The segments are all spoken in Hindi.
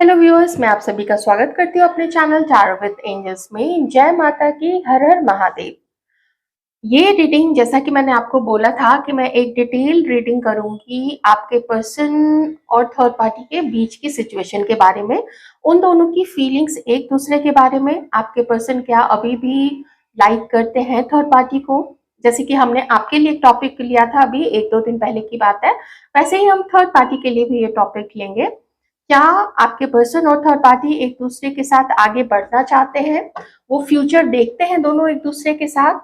हेलो व्यूअर्स, मैं आप सभी का स्वागत करती हूँ अपने चैनल टैरो विद एंजल्स में। जय माता की, हर हर महादेव। ये रीडिंग, जैसा कि मैंने आपको बोला था कि मैं एक डिटेल रीडिंग करूंगी आपके पर्सन और थर्ड पार्टी के बीच की सिचुएशन के बारे में, उन दोनों की फीलिंग्स एक दूसरे के बारे में। आपके पर्सन क्या अभी भी लाइक करते हैं थर्ड पार्टी को, जैसे कि हमने आपके लिए एक टॉपिक लिया था अभी 1-2 दिन पहले की बात है, वैसे ही हम थर्ड पार्टी के लिए भी ये टॉपिक लेंगे। क्या आपके पर्सन और थर्ड पार्टी एक दूसरे के साथ आगे बढ़ना चाहते हैं? वो फ्यूचर देखते हैं दोनों एक दूसरे के साथ?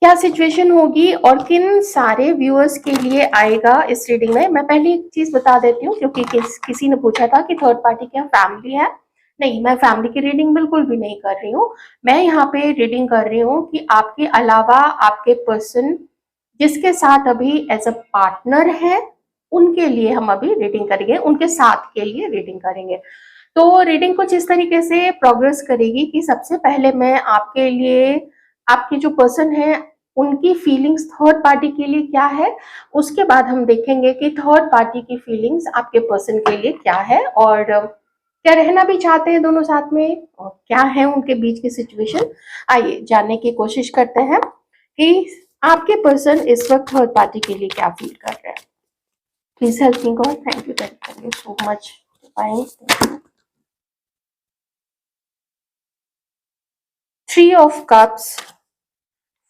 क्या सिचुएशन होगी और किन सारे व्यूअर्स के लिए आएगा इस रीडिंग में? मैं पहले एक चीज बता देती हूँ, क्योंकि किसी ने पूछा था कि थर्ड पार्टी क्या फैमिली है। नहीं, मैं फैमिली की रीडिंग बिल्कुल भी नहीं कर रही हूँ। मैं यहाँ पे रीडिंग कर रही हूँ कि आपके अलावा आपके पर्सन जिसके साथ अभी एज अ पार्टनर है, उनके लिए हम अभी रीडिंग करेंगे, उनके साथ के लिए रीडिंग करेंगे। तो रीडिंग कुछ इस तरीके से प्रोग्रेस करेगी कि सबसे पहले मैं आपके लिए, आपके जो पर्सन है, उनकी फीलिंग्स थर्ड पार्टी के लिए क्या है, उसके बाद हम देखेंगे कि थर्ड पार्टी की फीलिंग्स आपके पर्सन के लिए क्या है, और क्या रहना भी चाहते हैं दोनों साथ में, और क्या है उनके बीच की सिचुएशन। आइए जानने की कोशिश करते हैं कि आपके पर्सन इस वक्त थर्ड पार्टी के लिए क्या फील कर रहे हैं। Please help me God, thank you so much. Three of cups,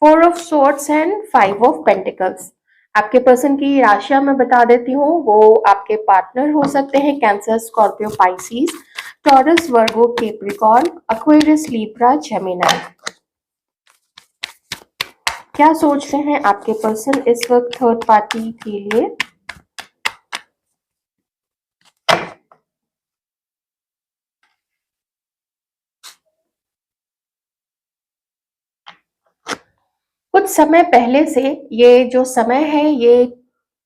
four of swords and five of pentacles. आपके पर्सन की राशियां मैं बता देती हूँ। वो आपके पार्टनर हो सकते हैं कैंसर, स्कॉर्पियो, पाइसिस, टॉरस, वर्गो, कैप्रिकॉर्न, एक्वेरियस, लिब्रा, जेमिनी। क्या सोच रहे हैं आपके पर्सन इस वक्त थर्ड पार्टी के लिए? कुछ समय पहले से, ये जो समय है ये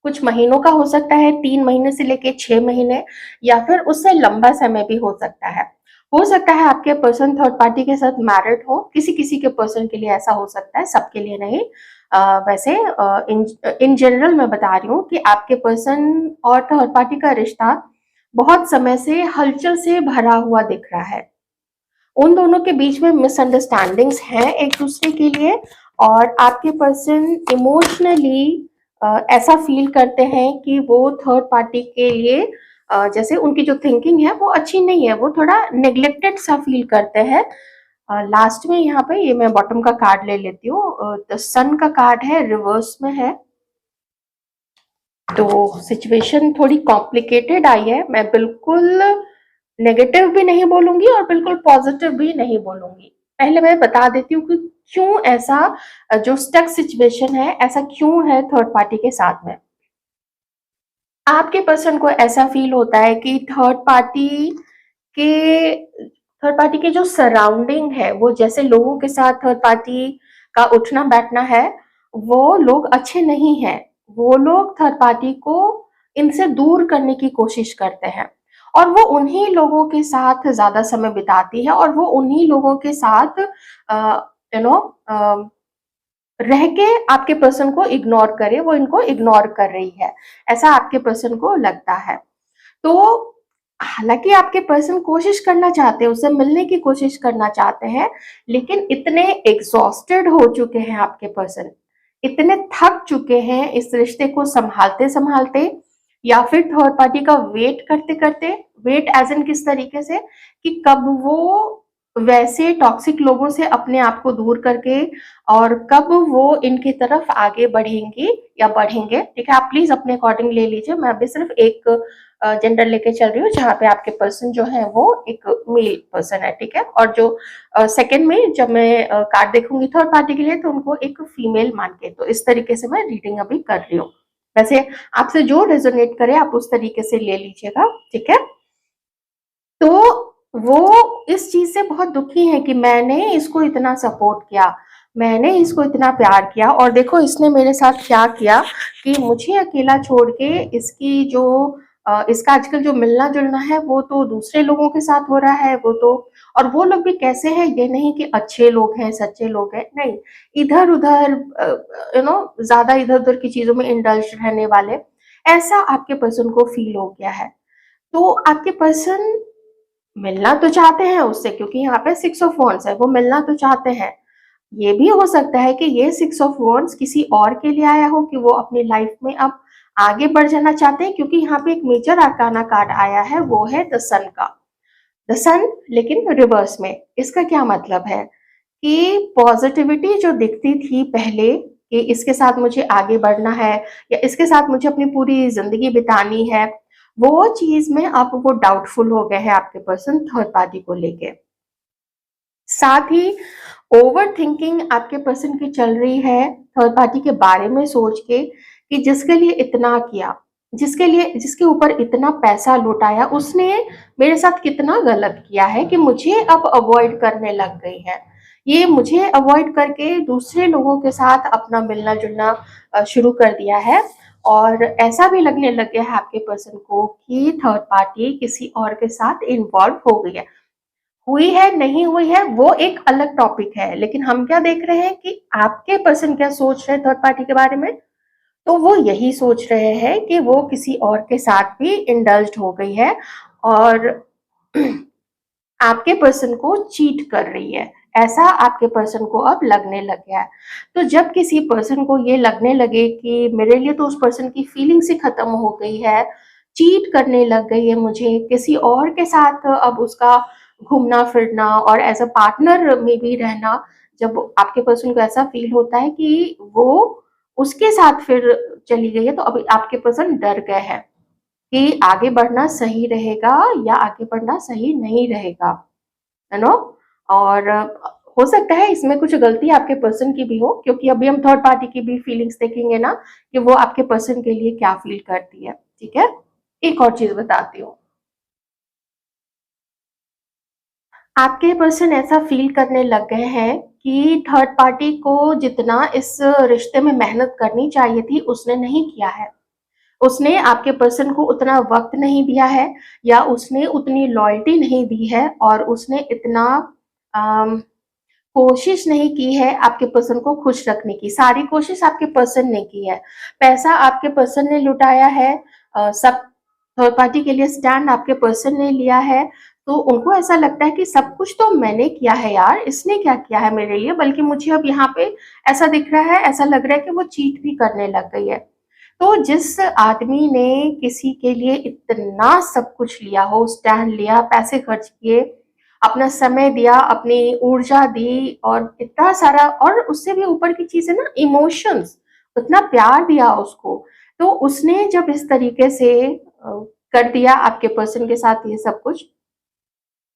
कुछ महीनों का हो सकता है, 3 महीने से लेके 6 महीने, या फिर उससे लंबा समय भी हो सकता है। हो सकता है आपके पर्सन थर्ड पार्टी के साथ मैरिड हो, किसी किसी के पर्सन के लिए ऐसा हो सकता है, सबके लिए नहीं। वैसे इन इन जनरल मैं बता रही हूँ कि आपके पर्सन और थर्ड पार्टी का रिश्ता बहुत समय से हलचल से भरा हुआ दिख रहा है। उन दोनों के बीच में मिसअंडरस्टैंडिंग्स हैं एक दूसरे के लिए, और आपके पर्सन इमोशनली ऐसा फील करते हैं कि वो थर्ड पार्टी के लिए, जैसे उनकी जो थिंकिंग है वो अच्छी नहीं है, वो थोड़ा नेग्लेक्टेड सा फील करते हैं। लास्ट में यहाँ पे ये मैं बॉटम का कार्ड ले लेती हूँ। द सन का कार्ड है, रिवर्स में है। तो सिचुएशन थोड़ी कॉम्प्लिकेटेड आई है। मैं बिल्कुल नेगेटिव भी नहीं बोलूंगी और बिल्कुल पॉजिटिव भी नहीं बोलूंगी। पहले मैं बता देती हूँ कि क्यों ऐसा, जो स्टक सिचुएशन है, ऐसा क्यों है थर्ड पार्टी के साथ में। आपके पर्सन को ऐसा फील होता है कि के थर्ड पार्टी के जो सराउंडिंग है, वो जैसे लोगों के साथ थर्ड पार्टी का उठना बैठना है, वो लोग अच्छे नहीं हैं। वो लोग थर्ड पार्टी को इनसे दूर करने की कोशिश करते हैं, और वो उन्हीं लोगों के साथ ज्यादा समय बिताती है, और वो उन्हीं लोगों के साथ यू नो रह के आपके पर्सन को इग्नोर करे, वो इनको इग्नोर कर रही है, ऐसा आपके पर्सन को लगता है। तो हालांकि आपके पर्सन कोशिश करना चाहते हैं, उससे मिलने की कोशिश करना चाहते हैं, लेकिन इतने एग्जॉस्टेड हो चुके हैं आपके पर्सन, इतने थक चुके हैं इस रिश्ते को संभालते संभालते, या फिर थर्ड पार्टी का वेट करते करते। वेट एज इन किस तरीके से, कि कब वो वैसे टॉक्सिक लोगों से अपने आप को दूर करके, और कब वो इनकी तरफ आगे बढ़ेंगी या बढ़ेंगे। ठीक है, आप प्लीज अपने अकॉर्डिंग ले लीजिए। मैं अभी सिर्फ एक जेंडर लेके चल रही हूँ, जहाँ पे आपके पर्सन जो है वो एक मेल पर्सन है। ठीक है, और जो सेकंड में जब मैं कार्ड देखूंगी थर्ड पार्टी के लिए, तो उनको एक फीमेल मान के, तो इस तरीके से मैं रीडिंग अभी कर रही हूँ। वैसे आपसे जो रेजोनेट करे आप उस तरीके से ले लीजिएगा। ठीक है, तो वो इस चीज से बहुत दुखी है कि मैंने इसको इतना सपोर्ट किया, मैंने इसको इतना प्यार किया, और देखो इसने मेरे साथ क्या किया, कि मुझे अकेला छोड़ के इसकी जो इसका आजकल जो मिलना जुलना है वो तो दूसरे लोगों के साथ हो रहा है। वो तो, और वो लोग भी कैसे हैं, ये नहीं कि अच्छे लोग हैं, सच्चे लोग हैं, नहीं, इधर उधर ज्यादा इधर उधर की चीजों में इंडल्ज रहने वाले, ऐसा आपके पर्सन को फील हो गया है। तो आपके पर्सन मिलना तो चाहते हैं उससे, क्योंकि यहाँ पे 6 ऑफ wands है, वो मिलना तो चाहते हैं। ये भी हो सकता है कि ये 6 ऑफ wands किसी और के लिए आया हो, कि वो अपनी लाइफ में अब आगे बढ़ जाना चाहते हैं, क्योंकि यहाँ पे एक मेजर आर्काना कार्ड आया है, वो है द सन का। द सन लेकिन रिवर्स में। इसका क्या मतलब है कि पॉजिटिविटी जो दिखती थी पहले, कि इसके साथ मुझे आगे बढ़ना है या इसके साथ मुझे अपनी पूरी जिंदगी बितानी है, वो चीज में अब वो डाउटफुल हो गए हैं आपके पर्सन थर्ड पार्टी को लेके। साथ ही ओवर थिंकिंग आपके पर्सन की चल रही है थर्ड पार्टी के बारे में सोच के, कि जिसके लिए इतना किया, जिसके ऊपर इतना पैसा लुटाया, उसने मेरे साथ कितना गलत किया है कि मुझे अब अवॉइड करने लग गई है। ये मुझे अवॉइड करके दूसरे लोगों के साथ अपना मिलना जुलना शुरू कर दिया है। और ऐसा भी लगने लग गया है आपके पर्सन को कि थर्ड पार्टी किसी और के साथ इन्वॉल्व हो गई है। हुई है नहीं हुई है वो एक अलग टॉपिक है, लेकिन हम क्या देख रहे हैं कि आपके पर्सन क्या सोच रहे हैं थर्ड पार्टी के बारे में। तो वो यही सोच रहे हैं कि वो किसी और के साथ भी इंडल्ज्ड हो गई है, और आपके पर्सन को चीट कर रही है, ऐसा आपके पर्सन को अब लगने लग गया है। तो जब किसी पर्सन को ये लगने लगे कि मेरे लिए तो उस पर्सन की फीलिंग्स ही खत्म हो गई है, चीट करने लग गई है, मुझे किसी और के साथ अब उसका घूमना फिरना और एज अ पार्टनर में भी रहना, जब आपके पर्सन को ऐसा फील होता है कि वो उसके साथ फिर चली गई है, तो अब आपके पर्सन डर गए हैं कि आगे बढ़ना सही रहेगा या आगे बढ़ना सही नहीं रहेगा, है ना। और हो सकता है इसमें कुछ गलती आपके पर्सन की भी हो, क्योंकि अभी हम थर्ड पार्टी की भी फीलिंग्स देखेंगे ना, कि वो आपके पर्सन के लिए क्या फील करती है। ठीक है, एक और चीज बताती हूँ। आपके पर्सन ऐसा फील करने लग गए हैं कि थर्ड पार्टी को जितना इस रिश्ते में मेहनत करनी चाहिए थी उसने नहीं किया है। उसने आपके पर्सन को उतना वक्त नहीं दिया है, या उसने उतनी लॉयल्टी नहीं दी है, और उसने इतना अम, कोशिश नहीं की है आपके पर्सन को खुश रखने की। सारी कोशिश आपके पर्सन ने की है, पैसा आपके पर्सन ने लुटाया है, सब थर्ड पार्टी के लिए स्टैंड आपके पर्सन ने लिया है। तो उनको ऐसा लगता है कि सब कुछ तो मैंने किया है यार, इसने क्या किया है मेरे लिए, बल्कि मुझे अब यहाँ पे ऐसा दिख रहा है, ऐसा लग रहा है कि वो चीट भी करने लग गई है। तो जिस आदमी ने किसी के लिए इतना सब कुछ लिया हो, स्टैंड लिया, पैसे खर्च किए, अपना समय दिया, अपनी ऊर्जा दी, और इतना सारा, और उससे भी ऊपर की चीज है ना, इमोशंस, उतना प्यार दिया उसको। तो उसने जब इस तरीके से कर दिया आपके पर्सन के साथ ये सब कुछ,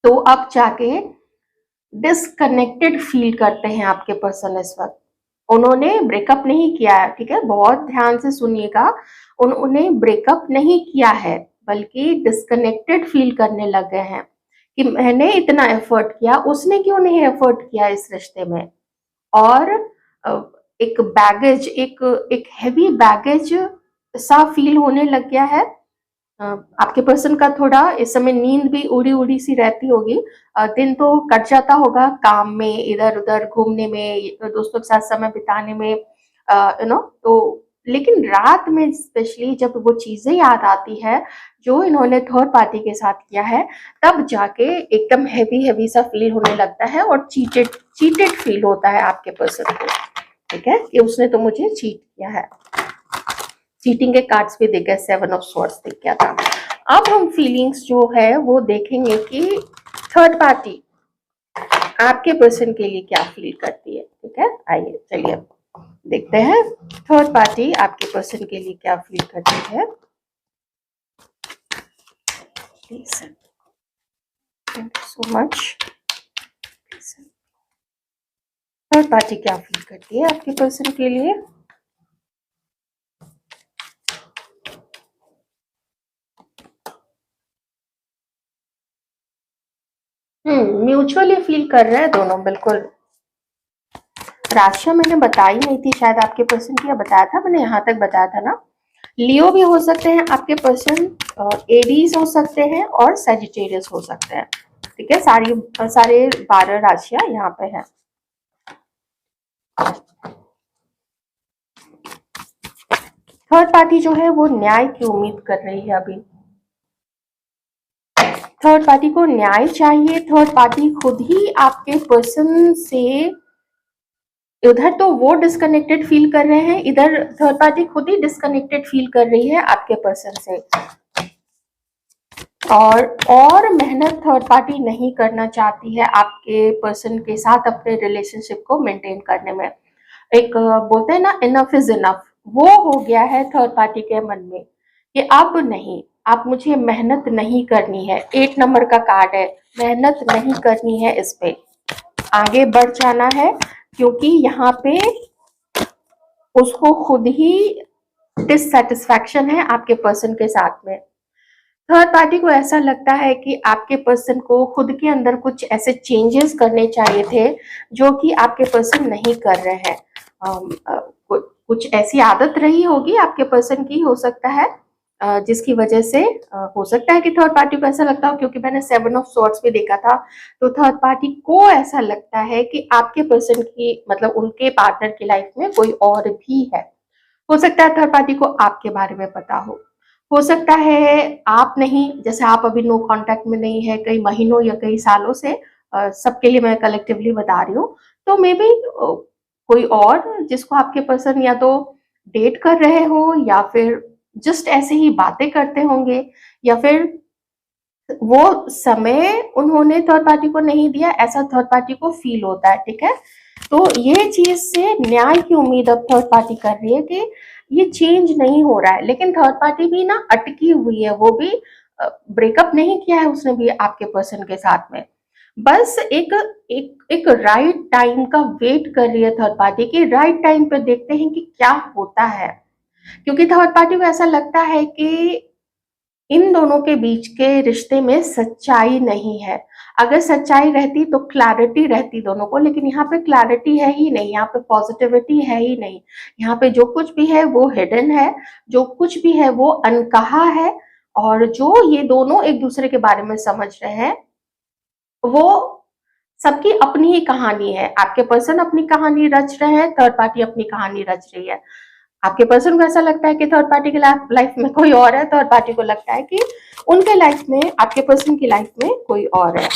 तो अब जाके डिस्कनेक्टेड फील करते हैं आपके पर्सन इस वक्त। उन्होंने ब्रेकअप नहीं किया है, ठीक है, बहुत ध्यान से सुनिएगा। उन्होंने ब्रेकअप नहीं किया है, बल्कि डिस्कनेक्टेड फील करने लग गए हैं कि मैंने इतना एफर्ट किया, उसने क्यों नहीं एफर्ट किया इस रिश्ते में। और अ, एक बैगेज, एक हैवी बैगेज सा फील होने लग गया है। अ, आपके पर्सन का थोड़ा इस समय नींद भी उड़ी उड़ी सी रहती होगी। दिन तो कट जाता होगा काम में, इधर उधर घूमने में, दोस्तों के साथ समय बिताने में, तो लेकिन रात में स्पेशली जब वो चीजें याद आती है जो इन्होंने थर्ड पार्टी के साथ किया है, तब जाके एकदम हैवी हैवी सा फील होने लगता है, और चीटेड चीटेड फील होता है आपके पर्सन को। ठीक है, कि उसने तो मुझे चीट किया है। चीटिंग के कार्ड्स भी दिख गए, 7 ऑफ स्वॉर्ड्स दिख गया था। अब हम फीलिंग्स जो है वो देखेंगे कि थर्ड पार्टी आपके पर्सन के लिए क्या फील करती है। ठीक है, आइए चलिए देखते हैं थर्ड पार्टी आपके पर्सन के लिए क्या फील करती है। Thank you so much. Third party क्या फील करती है आपके पर्सन के लिए। म्यूचुअली फील कर रहे हैं दोनों, बिल्कुल। राशियां मैंने बताई नहीं थी शायद आपके पर्सन की, या बताया था मैंने, यहाँ तक बताया था ना। लियो भी हो सकते हैं आपके पर्सन, एरीज हो सकते हैं, और सेजिटेरियस हो सकते हैं। ठीक है, सारे 12 राशियां यहाँ पे हैं। थर्ड पार्टी जो है वो न्याय की उम्मीद कर रही है अभी। थर्ड पार्टी को न्याय चाहिए, थर्ड पार्टी खुद ही आपके पर्सन से, उधर तो वो डिस्कनेक्टेड फील कर रहे हैं, इधर थर्ड पार्टी खुद ही डिस्कनेक्टेड फील कर रही है आपके पर्सन से, और मेहनत थर्ड पार्टी नहीं करना चाहती है आपके पर्सन के साथ अपने रिलेशनशिप को मेंटेन करने में। एक बोलते हैं ना, इनफ इज इनफ, वो हो गया है थर्ड पार्टी के मन में कि अब नहीं, आप मुझे मेहनत नहीं करनी है। 8 नंबर का कार्ड है, मेहनत नहीं करनी है, इस पे आगे बढ़ जाना है, क्योंकि यहाँ पे उसको खुद ही डिससेटिस्फैक्शन है आपके पर्सन के साथ में। थर्ड पार्टी को ऐसा लगता है कि आपके पर्सन को खुद के अंदर कुछ ऐसे चेंजेस करने चाहिए थे जो कि आपके पर्सन नहीं कर रहे हैं। कुछ ऐसी आदत रही होगी आपके पर्सन की, हो सकता है जिसकी वजह से हो सकता है कि थर्ड पार्टी को ऐसा लगता हो, क्योंकि मैंने 7 ऑफ सॉर्ड्स भी देखा था, तो थर्ड पार्टी को ऐसा लगता है कि आपके पर्सन की, मतलब उनके पार्टनर की लाइफ में कोई और भी है। हो सकता है थर्ड पार्टी को आपके बारे में पता हो सकता है आप नहीं, जैसे आप अभी नो कांटेक्ट में नहीं है कई महीनों या कई सालों से, सबके लिए मैं कलेक्टिवली बता रही हूँ, तो मे बी कोई और जिसको आपके पर्सन या तो डेट कर रहे हो, या फिर जस्ट ऐसे ही बातें करते होंगे, या फिर वो समय उन्होंने थर्ड पार्टी को नहीं दिया, ऐसा थर्ड पार्टी को फील होता है। ठीक है, तो ये चीज से न्याय की उम्मीद अब थर्ड पार्टी कर रही है कि ये चेंज नहीं हो रहा है, लेकिन थर्ड पार्टी भी ना अटकी हुई है, वो भी ब्रेकअप नहीं किया है उसने भी आपके पर्सन के साथ में, बस एक एक एक राइट टाइम का वेट कर रही है थर्ड पार्टी की। राइट टाइम पे देखते हैं कि क्या होता है, क्योंकि थर्ड पार्टी को ऐसा लगता है कि इन दोनों के बीच के रिश्ते में सच्चाई नहीं है। अगर सच्चाई रहती तो क्लैरिटी रहती दोनों को, लेकिन यहाँ पे क्लैरिटी है ही नहीं, यहाँ पे पॉजिटिविटी है ही नहीं। यहाँ पे जो कुछ भी है वो हिडन है, जो कुछ भी है वो अनकहा है, और जो ये दोनों एक दूसरे के बारे में समझ रहे हैं वो सबकी अपनी ही कहानी है। आपके पर्सन अपनी कहानी रच रहे हैं, थर्ड पार्टी अपनी कहानी रच रही है। आपके पर्सन को ऐसा लगता है कि थर्ड पार्टी की लाइफ में कोई और है, थर्ड पार्टी को लगता है कि उनके लाइफ में, आपके पर्सन की लाइफ में कोई और है।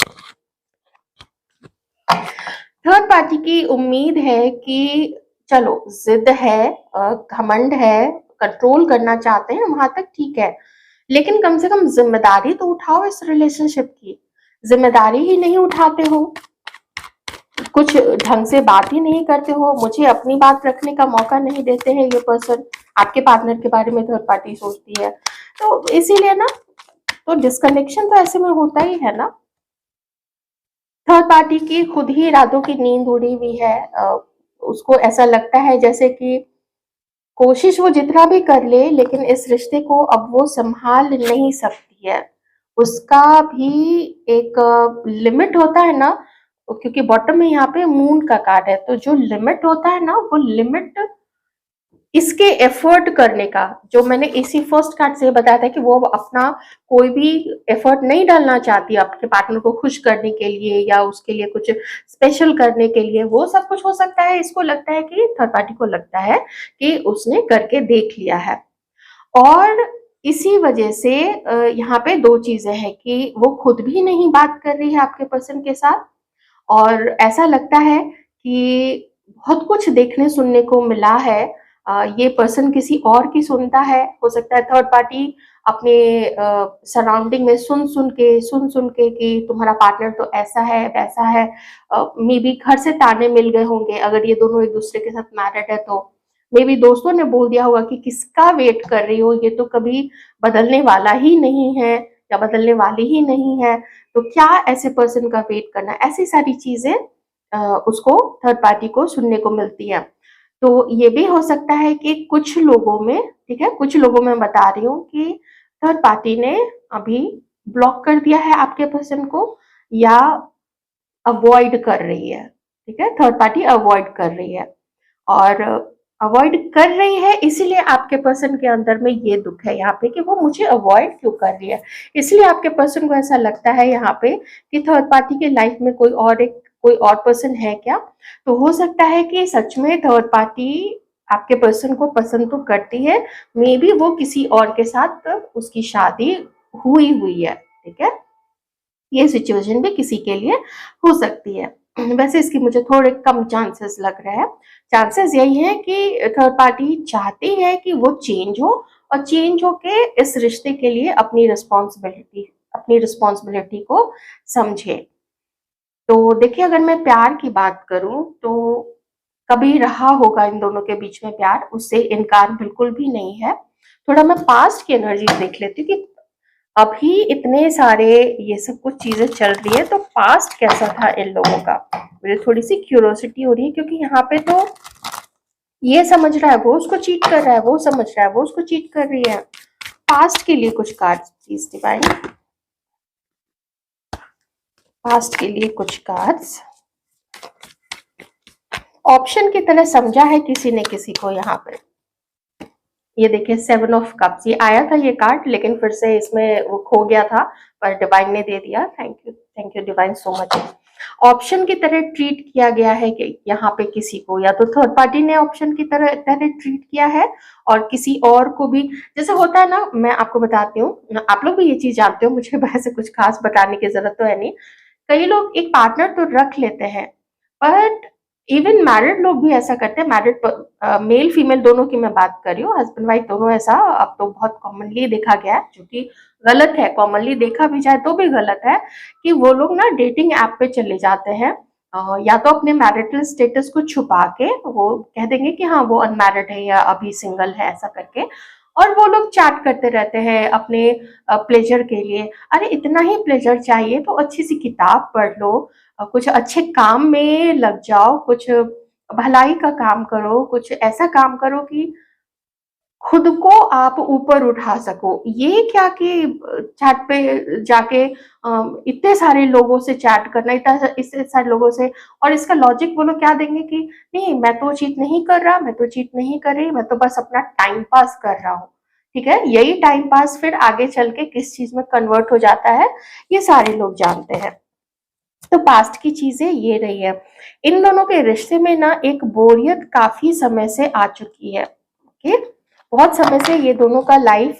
थर्ड पार्टी की उम्मीद है कि चलो जिद है, घमंड है, कंट्रोल करना चाहते हैं, वहां तक ठीक है, लेकिन कम से कम जिम्मेदारी तो उठाओ इस रिलेशनशिप की। जिम्मेदारी ही नहीं उठाते हो, कुछ ढंग से बात ही नहीं करते हो, मुझे अपनी बात रखने का मौका नहीं देते हैं ये पर्सन, आपके पार्टनर के बारे में थर्ड पार्टी सोचती है, तो इसीलिए ना, तो डिस्कनेक्शन तो ऐसे में होता ही है ना। थर्ड पार्टी की खुद ही रातों की नींद उड़ी हुई है, उसको ऐसा लगता है जैसे कि कोशिश वो जितना भी कर ले, लेकिन इस रिश्ते को अब वो संभाल नहीं सकती है। उसका भी एक लिमिट होता है ना, क्योंकि बॉटम में यहाँ पे मून का कार्ड है, तो जो लिमिट होता है ना, वो लिमिट इसके एफर्ट करने का, जो मैंने इसी फर्स्ट कार्ड से बताया था कि वो अपना कोई भी एफर्ट नहीं डालना चाहती आपके पार्टनर को खुश करने के लिए या उसके लिए कुछ स्पेशल करने के लिए, वो सब कुछ हो सकता है। इसको लगता है कि थर्ड पार्टी को लगता है कि उसने करके देख लिया है, और इसी वजह से यहाँ पे 2 चीजें हैं कि वो खुद भी नहीं बात कर रही है आपके पर्सन के साथ, और ऐसा लगता है कि बहुत कुछ देखने सुनने को मिला है, ये पर्सन किसी और की सुनता है। हो सकता है थर्ड पार्टी अपने सराउंडिंग में सुन सुन के कि तुम्हारा पार्टनर तो ऐसा है वैसा है, मे बी घर से ताने मिल गए होंगे, अगर ये दोनों एक दूसरे के साथ मैरिड है तो मे बी दोस्तों ने बोल दिया होगा कि किसका वेट कर रही हो, ये तो कभी बदलने वाला ही नहीं है या बदलने वाली ही नहीं है, तो क्या ऐसे पर्सन का वेट करना, ऐसी सारी चीजें उसको थर्ड पार्टी को सुनने को मिलती है। तो ये भी हो सकता है कि कुछ लोगों में, ठीक है, कुछ लोगों में बता रही हूँ कि थर्ड पार्टी ने अभी ब्लॉक कर दिया है आपके पर्सन को, या अवॉइड कर रही है। ठीक है, थर्ड पार्टी अवॉइड कर रही है, और अवॉइड कर रही है इसीलिए आपके पर्सन के अंदर में ये दुख है यहाँ पे कि वो मुझे अवॉइड क्यों कर रही है। इसलिए आपके पर्सन को ऐसा लगता है यहाँ पे कि थर्ड पार्टी के लाइफ में कोई और पर्सन है क्या। तो हो सकता है कि सच में थर्ड पार्टी आपके पर्सन को पसंद तो करती है, मे बी वो किसी और के साथ उसकी शादी हुई है। ठीक है, ये सिचुएशन भी किसी के लिए हो सकती है। वैसे इसकी मुझे थोड़े कम चांसेस लग रहे हैं। चांसेस यही है कि थर्ड पार्टी चाहती है कि वो चेंज हो, और चेंज होके इस रिश्ते के लिए अपनी रिस्पॉन्सिबिलिटी को समझे। तो देखिए, अगर मैं प्यार की बात करूं तो कभी रहा होगा इन दोनों के बीच में प्यार, उससे इनकार बिल्कुल भी नहीं है। थोड़ा मैं पास्ट की एनर्जी देख लेती हूँ कि अभी इतने सारे ये सब कुछ चीजें चल रही है, तो पास्ट कैसा था इन लोगों का। मुझे थोड़ी सी क्यूरोसिटी हो रही है, क्योंकि यहाँ पे तो ये समझ रहा है वो उसको चीट कर रहा है, वो समझ रहा है वो उसको चीट कर रही है। पास्ट के लिए कुछ कार्ड्स प्लीज डिवाइन, पास्ट के लिए कुछ कार्ड्स। ऑप्शन की तरह समझा है किसी ने किसी को यहाँ पे। ये देखिए, 7 ऑफ कप्स, ये आया था ये कार्ड, लेकिन फिर से इसमें वो खो गया था, पर डिवाइन ने दे दिया। Thank you divine so much. Option की तरह ट्रीट किया गया है कि यहाँ पे किसी को, या तो थर्ड पार्टी ने ऑप्शन की तरह तरह ट्रीट किया है, और किसी और को भी। जैसे होता है ना, मैं आपको बताती हूँ, आप लोग भी ये चीज जानते हो, मुझे वैसे कुछ खास बताने की जरूरत तो है नहीं। कई लोग एक पार्टनर तो रख लेते हैं, बट इवन मैरिड लोग भी ऐसा करते हैं। मैरिड मेल फीमेल दोनों की मैं बात कर रही हूँ, हस्बैंड वाइफ दोनों, ऐसा अब तो बहुत कॉमनली देखा गया है, जो कि गलत है। कॉमनली देखा भी जाए तो भी गलत है कि वो लोग ना डेटिंग ऐप पे चले जाते हैं, या तो अपने मैरिटल स्टेटस को छुपा के वो कह देंगे कि हाँ वो अनमैरिड है या अभी सिंगल है, ऐसा करके, और वो लोग चैट करते रहते हैं अपने प्लेजर के लिए। अरे इतना ही प्लेजर चाहिए तो अच्छी सी किताब पढ़ लो, कुछ अच्छे काम में लग जाओ, कुछ भलाई का काम करो, कुछ ऐसा काम करो कि खुद को आप ऊपर उठा सको। ये क्या कि चैट पे जाके इतने सारे लोगों से चैट करना, इतने सारे लोगों से, और इसका लॉजिक वो लोग क्या देंगे कि नहीं मैं तो चीट नहीं कर रहा, मैं तो चीट नहीं कर रही, मैं तो बस अपना टाइम पास कर रहा हूँ। ठीक है, यही टाइम पास फिर आगे चल के किस चीज में कन्वर्ट हो जाता है, ये सारे लोग जानते हैं। तो पास्ट की चीजें ये रही है। इन दोनों के रिश्ते में ना एक बोरियत काफी समय से आ चुकी है। ओके, बहुत समय से ये दोनों का लाइफ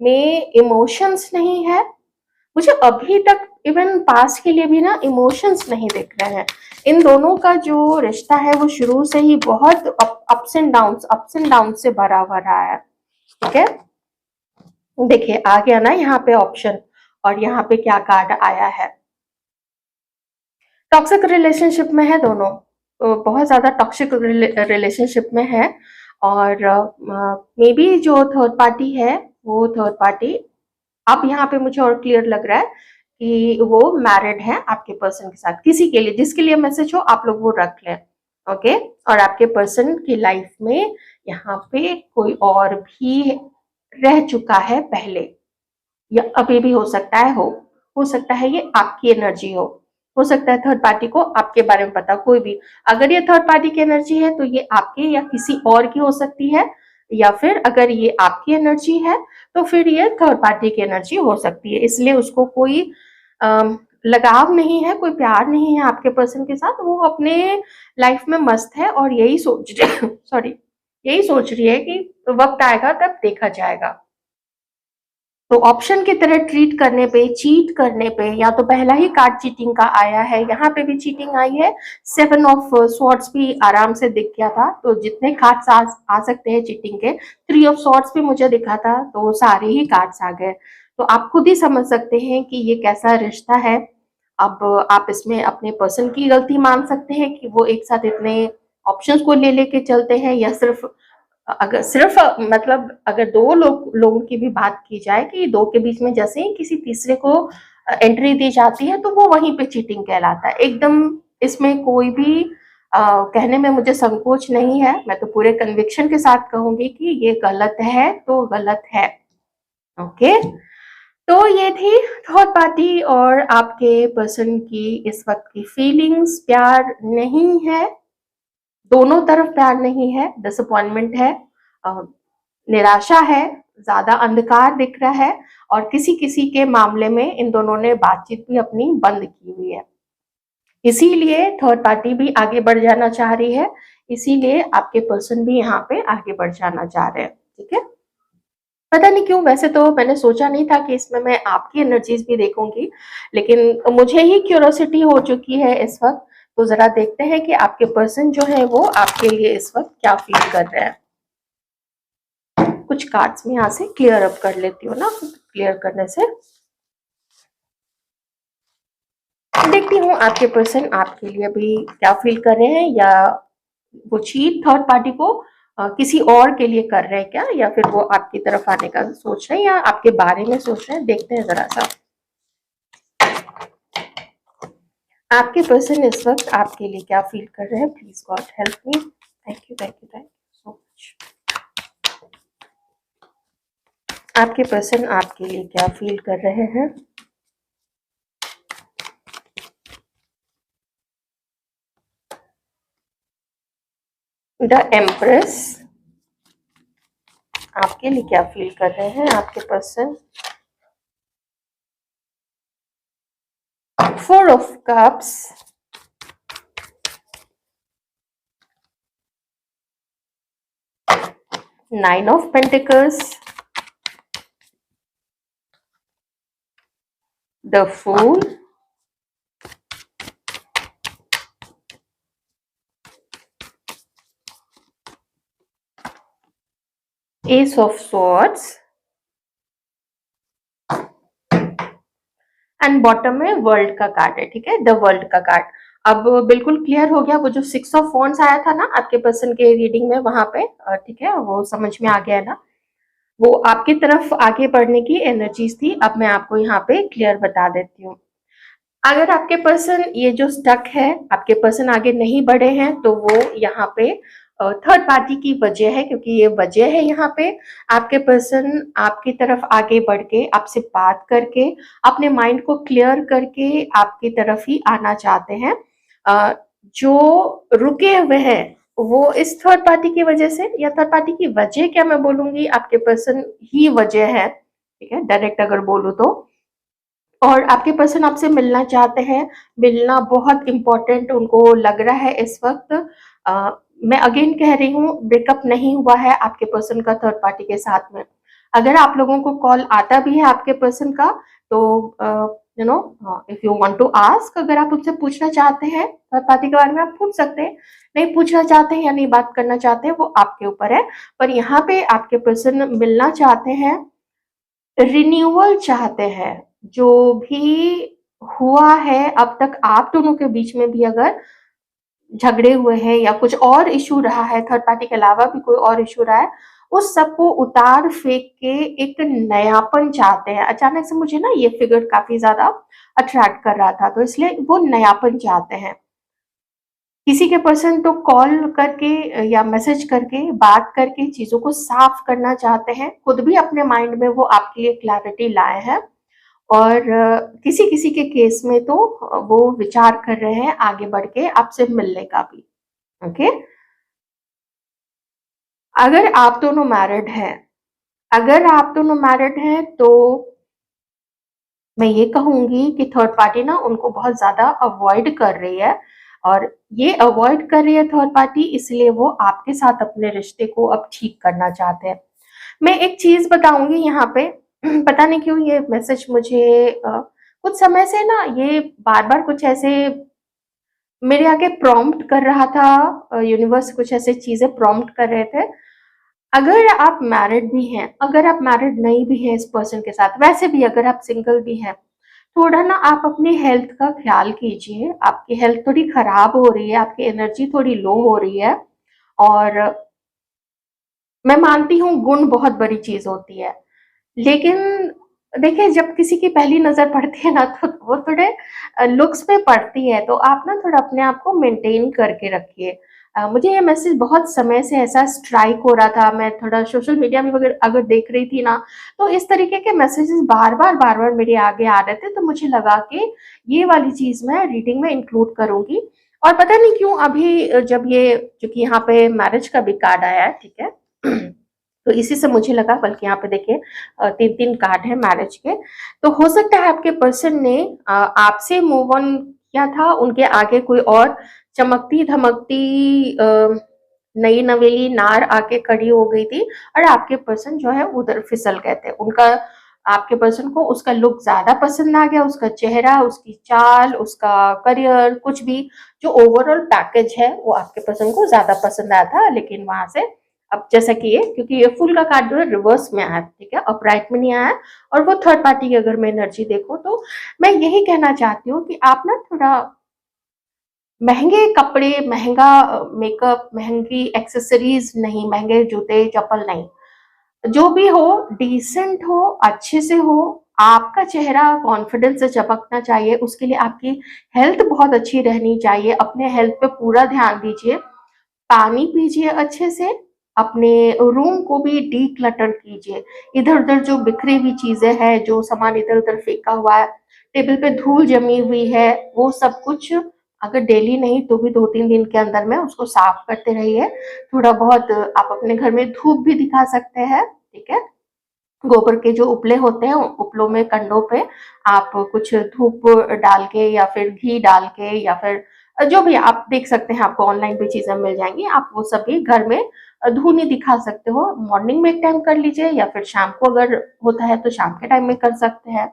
में इमोशंस नहीं है। मुझे अभी तक इवन पास्ट के लिए भी ना इमोशंस नहीं दिख रहे हैं। इन दोनों का जो रिश्ता है वो शुरू से ही बहुत अप्स एंड डाउन से भरा हुआ रहा है। ठीक है, देखिए आ गया ना यहाँ पे ऑप्शन, और यहाँ पे क्या कार्ड आया है। टॉक्सिक रिलेशनशिप में है दोनों, बहुत ज्यादा टॉक्सिक रिलेशनशिप में है। और मे बी जो थर्ड पार्टी है, वो थर्ड पार्टी, अब यहाँ पे मुझे और क्लियर लग रहा है कि वो मैरिड है आपके पर्सन के साथ। किसी के लिए, जिसके लिए मैसेज हो आप लोग वो रख लें। ओके, और आपके पर्सन की लाइफ में यहाँ पे कोई और भी रह चुका है पहले, या अभी भी हो सकता है, हो सकता है ये आपकी एनर्जी हो सकता है थर्ड पार्टी को आपके बारे में पता, कोई भी। अगर ये थर्ड पार्टी की एनर्जी है तो ये आपके या किसी और की हो सकती है, या फिर अगर ये आपकी एनर्जी है तो फिर ये थर्ड पार्टी की एनर्जी हो सकती है। इसलिए उसको कोई लगाव नहीं है, कोई प्यार नहीं है आपके पर्सन के साथ, वो अपने लाइफ में मस्त है और यही सोच रही सॉरी, यही सोच रही है कि वक्त आएगा तब देखा जाएगा। तो ऑप्शन की तरह ट्रीट करने पे, चीट करने पे, या तो पहला ही कार्ड चीटिंग का आया है, यहाँ पे भी चीटिंग आई है। 7 ऑफ स्वॉर्ड्स भी आराम से दिख गया था, तो जितने कार्ड्स आ सकते हैं चीटिंग के, 3 ऑफ स्वॉर्ड्स भी मुझे दिखा था, तो सारे ही कार्ड्स आ गए। तो आप खुद ही समझ सकते हैं कि ये कैसा रिश्ता है। अब आप इसमें अपने पर्सन की गलती मान सकते हैं कि वो एक साथ इतने ऑप्शंस को ले लेके चलते हैं, या सिर्फ, अगर सिर्फ मतलब अगर दो लोगों की भी बात की जाए कि दो के बीच में जैसे ही किसी तीसरे को एंट्री दी जाती है तो वो वहीं पे चीटिंग कहलाता है एकदम। इसमें कोई भी कहने में मुझे संकोच नहीं है, मैं तो पूरे कन्विक्शन के साथ कहूंगी कि ये गलत है तो गलत है। ओके, तो ये थी थर्ड पार्टी और आपके पर्सन की इस वक्त की फीलिंग्स। प्यार नहीं है, दोनों तरफ प्यार नहीं है, डिसअपॉइंटमेंट है, निराशा है, ज्यादा अंधकार दिख रहा है, और किसी किसी के मामले में इन दोनों ने बातचीत भी अपनी बंद की हुई है। इसीलिए थर्ड पार्टी भी आगे बढ़ जाना चाह रही है, इसीलिए आपके पर्सन भी यहाँ पे आगे बढ़ जाना चाह रहे हैं। ठीक है, पता नहीं क्यों, वैसे तो मैंने सोचा नहीं था कि इसमें मैं आपकी एनर्जीज भी देखूंगी, लेकिन मुझे ही क्यूरोसिटी हो चुकी है इस वक्त। तो जरा देखते हैं कि आपके पर्सन जो है वो आपके लिए इस वक्त क्या फील कर रहे हैं। कुछ कार्ड्स में यहाँ से क्लियर अप कर लेती हूँ ना, क्लियर करने से देखती हूँ आपके पर्सन आपके लिए अभी क्या फील कर रहे हैं, या वो चीट थर्ड पार्टी को किसी और के लिए कर रहे हैं क्या, या फिर वो आपकी तरफ आने का सोच रहे हैं, या आपके बारे में सोच रहे हैं। देखते हैं जरा सा आपके पर्सन इस वक्त आपके लिए क्या फील कर रहे हैं। Please God help me. Thank you, thank you, thank you so much. आपके पर्सन आपके लिए क्या फील कर रहे हैं। द एम्प्रेस आपके लिए क्या फील कर रहे हैं आपके person. Four of cups, nine of pentacles, the fool, ace of swords and bottom में वर्ल्ड का कार्ड है। ठीक है, द वर्ल्ड का कार्ड अब बिल्कुल क्लियर हो गया। वो जो सिक्स ऑफ वॉन्ड्स आया था ना आपके पर्सन के रीडिंग में, वहां पे ठीक है, वो समझ में आ गया है ना। वो आपकी तरफ आगे बढ़ने की एनर्जीज थी। अब मैं आपको यहाँ पे क्लियर बता देती हूँ। अगर आपके पर्सन ये जो स्टक है, आपके पर्सन आगे नहीं बढ़े हैं, तो वो यहाँ पे थर्ड पार्टी की वजह है, क्योंकि ये वजह है यहाँ पे। आपके पर्सन आपकी तरफ आगे बढ़ के आपसे बात करके अपने माइंड को क्लियर करके आपकी तरफ ही आना चाहते हैं। जो रुके हुए हैं वो इस थर्ड पार्टी की वजह से, या थर्ड पार्टी की वजह क्या मैं बोलूंगी, आपके पर्सन ही वजह है। ठीक है, डायरेक्ट अगर बोलूं तो। और आपके पर्सन आपसे मिलना चाहते हैं, मिलना बहुत इम्पोर्टेंट उनको लग रहा है इस वक्त। मैं अगेन कह रही हूँ, ब्रेकअप नहीं हुआ है आपके पर्सन का थर्ड पार्टी के साथ में। अगर आप लोगों को कॉल आता भी है आपके पर्सन का, तो you know, if you want to ask, अगर आप उनसे पूछना चाहते हैं थर्ड पार्टी के बारे में, आप पूछ सकते हैं। नहीं पूछना चाहते हैं या नहीं बात करना चाहते हैं, वो आपके ऊपर है। पर यहाँ पे आपके पर्सन मिलना चाहते हैं, रिन्यूअल चाहते हैं। जो भी हुआ है अब तक आप दोनों के बीच में भी, अगर झगड़े हुए हैं या कुछ और इशू रहा है, थर्ड पार्टी के अलावा भी कोई और इशू रहा है, उस सबको उतार फेंक के एक नयापन चाहते हैं। अचानक से मुझे ना ये फिगर काफी ज्यादा अट्रैक्ट कर रहा था, तो इसलिए वो नयापन चाहते हैं। किसी के पर्सन तो कॉल करके या मैसेज करके बात करके चीजों को साफ करना चाहते हैं, खुद भी अपने माइंड में वो आपके लिए क्लैरिटी लाए हैं। और किसी किसी के केस में तो वो विचार कर रहे हैं आगे बढ़ के आपसे मिलने का भी। ओके, अगर आप दोनों मैरिड हैं, अगर आप दोनों मैरिड हैं तो मैं ये कहूंगी कि थर्ड पार्टी ना उनको बहुत ज्यादा अवॉइड कर रही है। और ये अवॉइड कर रही है थर्ड पार्टी, इसलिए वो आपके साथ अपने रिश्ते को अब ठीक करना चाहते हैं। मैं एक चीज बताऊंगी यहाँ पे, पता नहीं क्यों ये मैसेज मुझे कुछ समय से ना ये बार बार कुछ ऐसे मेरे आगे प्रॉम्प्ट कर रहा था। यूनिवर्स कुछ ऐसे चीजें प्रॉम्प्ट कर रहे थे। अगर आप मैरिड भी हैं, अगर आप मैरिड नहीं भी हैं इस पर्सन के साथ, वैसे भी अगर आप सिंगल भी हैं, थोड़ा ना आप अपनी हेल्थ का ख्याल कीजिए। आपकी हेल्थ थोड़ी खराब हो रही है, आपकी एनर्जी थोड़ी लो हो रही है। और मैं मानती हूँ गुण बहुत बड़ी चीज होती है, लेकिन देखिए जब किसी की पहली नजर पड़ती है ना, तो वो थोड़े लुक्स पे पड़ती है। तो आप ना थोड़ा अपने आप को मेंटेन करके रखिए। मुझे ये मैसेज बहुत समय से ऐसा स्ट्राइक हो रहा था। मैं थोड़ा सोशल मीडिया में अगर अगर देख रही थी ना, तो इस तरीके के मैसेजेस बार बार मेरे आगे आ रहे थे। तो मुझे लगा कि ये वाली चीज मैं रीडिंग में इंक्लूड करूंगी। और पता नहीं क्यों अभी जब ये, क्योंकि यहाँ पे मैरिज का भी कार्ड आया है, ठीक है, तो इसी से मुझे लगा, बल्कि यहाँ पे देखिए तीन तीन कार्ड है मैरिज के। तो हो सकता है आपके पर्सन ने आपसे मूव ऑन किया था, उनके आगे कोई और चमकती धमकती नई नवेली नार आके खड़ी हो गई थी और आपके पर्सन जो है उधर फिसल गए थे। उनका आपके पर्सन को उसका लुक ज्यादा पसंद आ गया, उसका चेहरा, उसकी चाल, उसका करियर, कुछ भी जो ओवरऑल पैकेज है वो आपके पर्सन को ज्यादा पसंद आया था। लेकिन वहां से अब जैसा कि ये, क्योंकि ये फुल का कार्ड जो है रिवर्स में आया, ठीक है, अपराइट में नहीं आया, और वो थर्ड पार्टी की अगर मैं एनर्जी देखूं तो मैं यही कहना चाहती हूँ कि आप ना थोड़ा महंगे कपड़े, महंगा मेकअप, महंगी एक्सेसरीज नहीं, महंगे जूते चप्पल नहीं, जो भी हो डिसेंट हो, अच्छे से हो। आपका चेहरा कॉन्फिडेंस से चमकना चाहिए, उसके लिए आपकी हेल्थ बहुत अच्छी रहनी चाहिए। अपने हेल्थ पे पूरा ध्यान दीजिए, पानी पीजिए अच्छे से, अपने रूम को भी डीक्लटर कीजिए। इधर उधर जो बिखरी हुई चीजें हैं, जो सामान इधर उधर फेंका हुआ है, टेबल पे धूल जमी हुई है, वो सब कुछ अगर डेली नहीं तो भी 2-3 दिन के अंदर में उसको साफ करते रहिए। थोड़ा बहुत आप अपने घर में धूप भी दिखा सकते हैं, ठीक है। गोबर के जो उपले होते हैं, उपलों में कंडों पे आप कुछ धूप डाल के या फिर घी डाल के या फिर जो भी आप देख सकते हैं, आपको ऑनलाइन भी चीजें मिल जाएंगी, आप वो सभी घर में धूनी दिखा सकते हो। मॉर्निंग में एक टाइम कर लीजिए या फिर शाम को अगर होता है तो शाम के टाइम में कर सकते हैं।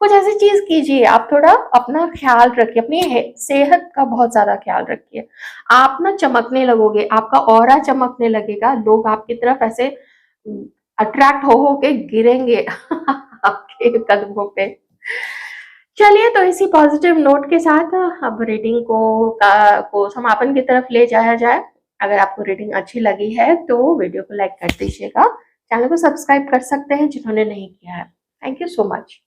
कुछ ऐसी चीज कीजिए, आप थोड़ा अपना ख्याल रखिए, अपनी सेहत का बहुत ज्यादा ख्याल रखिए। आप ना चमकने लगोगे, आपका ऑरा चमकने लगेगा, लोग आपकी तरफ ऐसे अट्रैक्ट हो के गिरेंगे आपके कदमों पे। चलिए, तो इसी पॉजिटिव नोट के साथ अब रीडिंग को समापन की तरफ ले जाया जाए। अगर आपको रीडिंग अच्छी लगी है तो वीडियो को लाइक कर दीजिएगा, चैनल को सब्सक्राइब कर सकते हैं जिन्होंने नहीं किया है। Thank you so much.